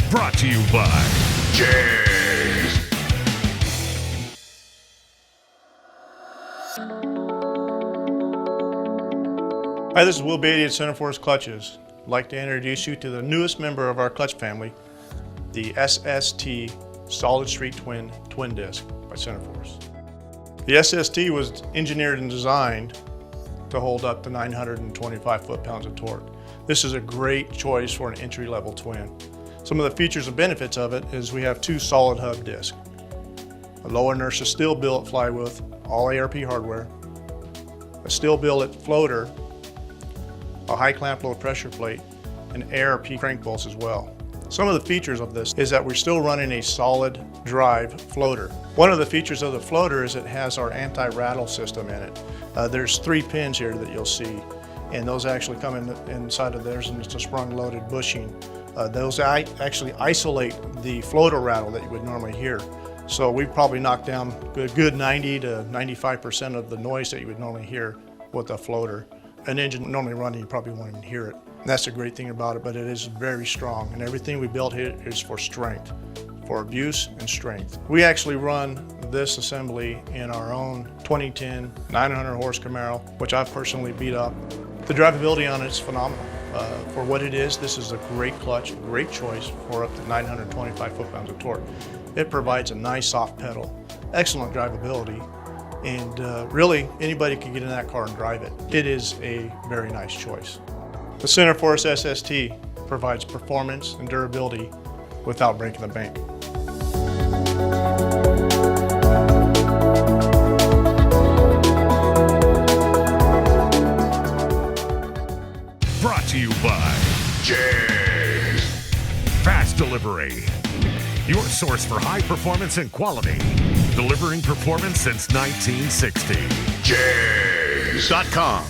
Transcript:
Brought to you by JEGS. Hi, this is Will Beatty at Centerforce Clutches. I'd like to introduce you to the newest member of our clutch family, the SST Solid Street Twin Twin Disc by Centerforce. The SST was engineered and designed to hold up to 925 foot-pounds of torque. This is a great choice for an entry-level twin. Some of the features and benefits of it is we have two solid hub discs, a low inertia steel billet flywheel with all ARP hardware, a steel billet floater, a high clamp low pressure plate, and ARP crank bolts as well. Some of the features of this is that we're still running a solid drive floater. One of the features of the floater is it has our anti-rattle system in it. There's 3 pins here that you'll see, and those actually come inside of theirs, and it's a sprung loaded bushing. Those actually isolate the floater rattle that you would normally hear. So we've probably knocked down a good 90 to 95% of the noise that you would normally hear with a floater. An engine normally running, you probably won't even hear it. And that's the great thing about it, but it is very strong, and everything we built here is for strength, for abuse and strength. We actually run this assembly in our own 2010 900 horse Camaro, which I've personally beat up. The drivability on it is phenomenal. For what it is, this is a great clutch, great choice for up to 925 foot-pounds of torque. It provides a nice soft pedal, excellent drivability, and really anybody can get in that car and drive it. It is a very nice choice. The Centerforce SST provides performance and durability without breaking the bank. Brought to you by JEGS. Fast Delivery. Your source for high performance and quality. Delivering performance since 1960. JEGS.com.